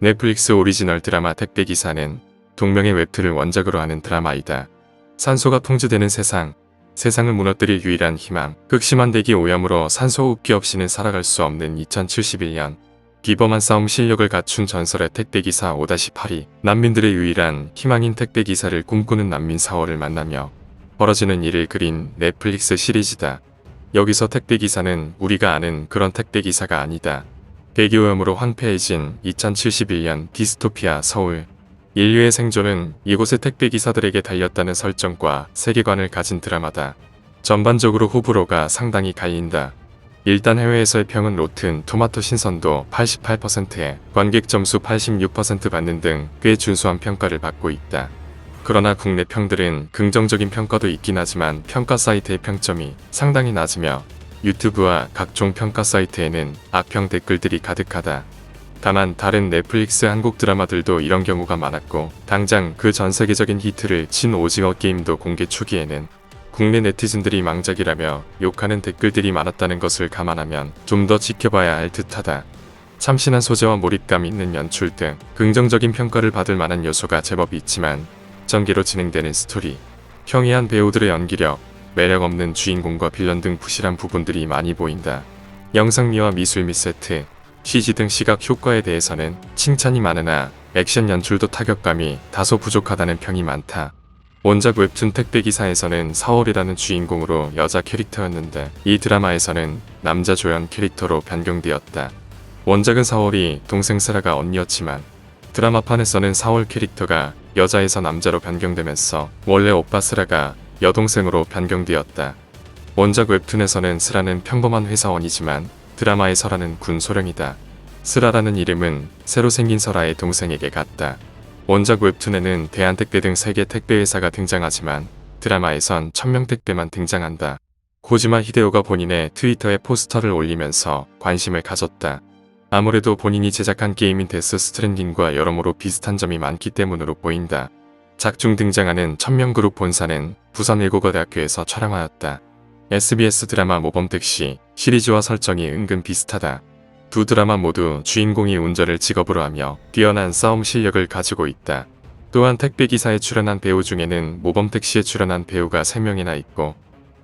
넷플릭스 오리지널 드라마 택배기사는 동명의 웹툰을 원작으로 하는 드라마이다. 산소가 통제되는 세상을 무너뜨릴 유일한 희망, 극심한 대기 오염으로 산소 호흡기 없이는 살아갈 수 없는 2071년, 비범한 싸움 실력을 갖춘 전설의 택배기사 5-8이 난민들의 유일한 희망인 택배기사를 꿈꾸는 난민 4월을 만나며 벌어지는 일을 그린 넷플릭스 시리즈다. 여기서 택배기사는 우리가 아는 그런 택배기사가 아니다. 대기오염으로 황폐해진 2071년 디스토피아 서울. 인류의 생존은 이곳의 택배기사들에게 달렸다는 설정과 세계관을 가진 드라마다. 전반적으로 호불호가 상당히 갈린다. 일단 해외에서의 평은 로튼 토마토 신선도 88%에 관객 점수 86% 받는 등 꽤 준수한 평가를 받고 있다. 그러나 국내 평들은 긍정적인 평가도 있긴 하지만 평가 사이트의 평점이 상당히 낮으며 유튜브와 각종 평가 사이트에는 악평 댓글들이 가득하다. 다만 다른 넷플릭스 한국 드라마들도 이런 경우가 많았고 당장 그 전 세계적인 히트를 친 오징어 게임도 공개 초기에는 국내 네티즌들이 망작이라며 욕하는 댓글들이 많았다는 것을 감안하면 좀 더 지켜봐야 할 듯하다. 참신한 소재와 몰입감 있는 연출 등 긍정적인 평가를 받을 만한 요소가 제법 있지만 전개로 진행되는 스토리, 평이한 배우들의 연기력, 매력 없는 주인공과 빌런 등 부실한 부분들이 많이 보인다. 영상미와 미술 및 세트, CG 등 시각 효과에 대해서는 칭찬이 많으나 액션 연출도 타격감이 다소 부족하다는 평이 많다. 원작 웹툰 택배기사에서는 사월이라는 주인공으로 여자 캐릭터였는데 이 드라마에서는 남자 조연 캐릭터로 변경되었다. 원작은 사월이 동생 세라가 언니였지만 드라마판에서는 사월 캐릭터가 여자에서 남자로 변경되면서 원래 오빠 스라가 여동생으로 변경되었다. 원작 웹툰에서는 스라는 평범한 회사원이지만 드라마의 설아는 군 소령이다. 스라라는 이름은 새로 생긴 설아의 동생에게 같다. 원작 웹툰에는 대한택배 등 3개 택배회사가 등장하지만 드라마에선 천명택배만 등장한다. 고지마 히데오가 본인의 트위터에 포스터를 올리면서 관심을 가졌다. 아무래도 본인이 제작한 게임인 데스 스트랜딩과 여러모로 비슷한 점이 많기 때문으로 보인다. 작중 등장하는 천명그룹 본사는 부산 외국어대학교에서 촬영하였다. SBS 드라마 모범택시 시리즈와 설정이 은근 비슷하다. 두 드라마 모두 주인공이 운전을 직업으로 하며 뛰어난 싸움 실력을 가지고 있다. 또한 택배기사에 출연한 배우 중에는 모범택시에 출연한 배우가 3명이나 있고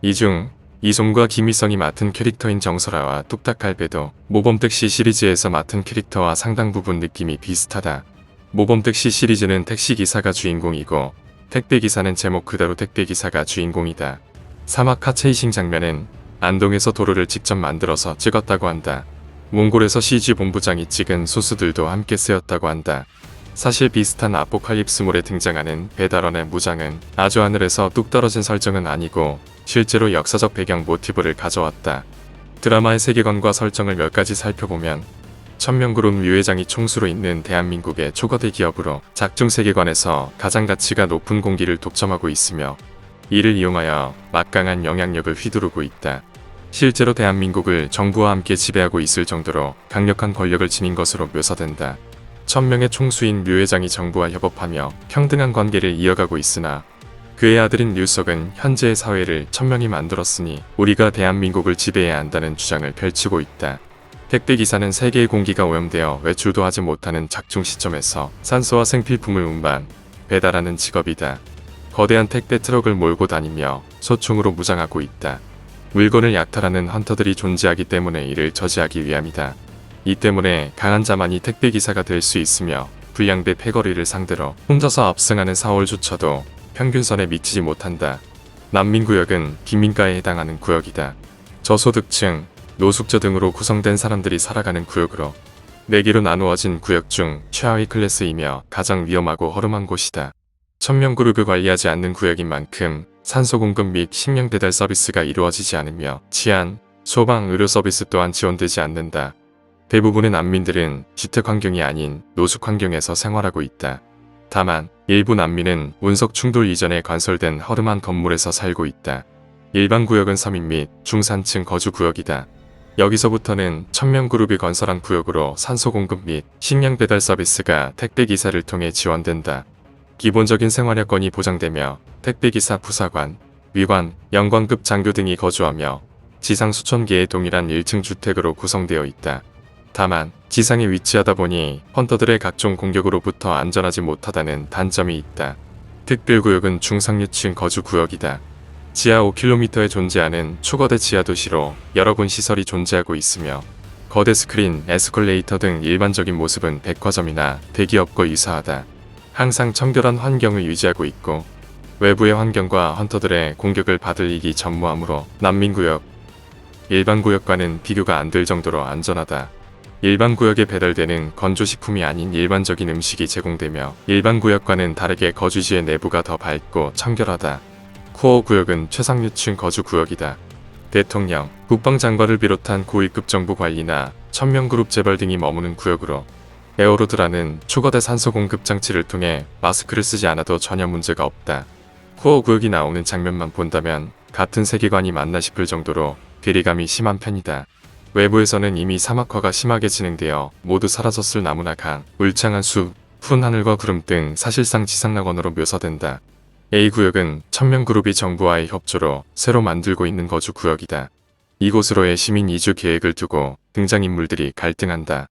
이 중 이솜과 김희성이 맡은 캐릭터인 정설아와 뚝딱할배도 모범택시 시리즈에서 맡은 캐릭터와 상당 부분 느낌이 비슷하다. 모범택시 시리즈는 택시기사가 주인공이고 택배기사는 제목 그대로 택배기사가 주인공이다. 사막 카체이싱 장면은 안동에서 도로를 직접 만들어서 찍었다고 한다. 몽골에서 CG 본부장이 찍은 소스들도 함께 쓰였다고 한다. 사실 비슷한 아포칼립스몰에 등장하는 배달원의 무장은 아주 하늘에서 뚝 떨어진 설정은 아니고 실제로 역사적 배경 모티브를 가져왔다. 드라마의 세계관과 설정을 몇 가지 살펴보면 천명그룹 유 회장이 총수로 있는 대한민국의 초거대 기업으로 작중 세계관에서 가장 가치가 높은 공기를 독점하고 있으며 이를 이용하여 막강한 영향력을 휘두르고 있다. 실제로 대한민국을 정부와 함께 지배하고 있을 정도로 강력한 권력을 지닌 것으로 묘사된다. 천명의 총수인 류 회장이 정부와 협업하며 평등한 관계를 이어가고 있으나 그의 아들인 류석은 현재의 사회를 천명이 만들었으니 우리가 대한민국을 지배해야 한다는 주장을 펼치고 있다. 택배기사는 세계의 공기가 오염되어 외출도 하지 못하는 작중 시점에서 산소와 생필품을 운반, 배달하는 직업이다. 거대한 택배 트럭을 몰고 다니며 소총으로 무장하고 있다. 물건을 약탈하는 헌터들이 존재하기 때문에 이를 저지하기 위함이다. 이 때문에 강한 자만이 택배기사가 될 수 있으며 불량배 패거리를 상대로 혼자서 압승하는 4월조차도 평균선에 미치지 못한다. 난민구역은 빈민가에 해당하는 구역이다. 저소득층, 노숙자 등으로 구성된 사람들이 살아가는 구역으로 4개로 나누어진 구역 중 최하위 클래스이며 가장 위험하고 허름한 곳이다. 천명그룹을 관리하지 않는 구역인 만큼 산소 공급 및 식량 배달 서비스가 이루어지지 않으며 치안, 소방, 의료 서비스 또한 지원되지 않는다. 대부분의 난민들은 주택 환경이 아닌 노숙 환경에서 생활하고 있다. 다만 일부 난민은 운석 충돌 이전에 건설된 허름한 건물에서 살고 있다. 일반 구역은 서민 및 중산층 거주 구역이다. 여기서부터는 천명그룹이 건설한 구역으로 산소 공급 및 식량 배달 서비스가 택배기사를 통해 지원된다. 기본적인 생활여건이 보장되며 택배기사 부사관, 위관, 영관급 장교 등이 거주하며 지상 수천 개의 동일한 1층 주택으로 구성되어 있다. 다만 지상에 위치하다 보니 헌터들의 각종 공격으로부터 안전하지 못하다는 단점이 있다. 특별구역은 중상류층 거주구역이다. 지하 5km에 존재하는 초거대 지하도시로 여러 군 시설이 존재하고 있으며 거대 스크린, 에스컬레이터 등 일반적인 모습은 백화점이나 대기업과 유사하다. 항상 청결한 환경을 유지하고 있고 외부의 환경과 헌터들의 공격을 받을 일이 전무하므로 난민구역, 일반구역과는 비교가 안 될 정도로 안전하다. 일반구역에 배달되는 건조식품이 아닌 일반적인 음식이 제공되며 일반구역과는 다르게 거주지의 내부가 더 밝고 청결하다. 코어 구역은 최상류층 거주구역이다. 대통령, 국방장관을 비롯한 고위급 정부 관리나 천명그룹 재벌 등이 머무는 구역으로 에어로드라는 초거대 산소 공급 장치를 통해 마스크를 쓰지 않아도 전혀 문제가 없다. 코어 구역이 나오는 장면만 본다면 같은 세계관이 맞나 싶을 정도로 괴리감이 심한 편이다. 외부에서는 이미 사막화가 심하게 진행되어 모두 사라졌을 나무나 강, 울창한 숲, 푸른 하늘과 구름 등 사실상 지상낙원으로 묘사된다. A구역은 천명그룹이 정부와의 협조로 새로 만들고 있는 거주구역이다. 이곳으로의 시민 이주 계획을 두고 등장인물들이 갈등한다.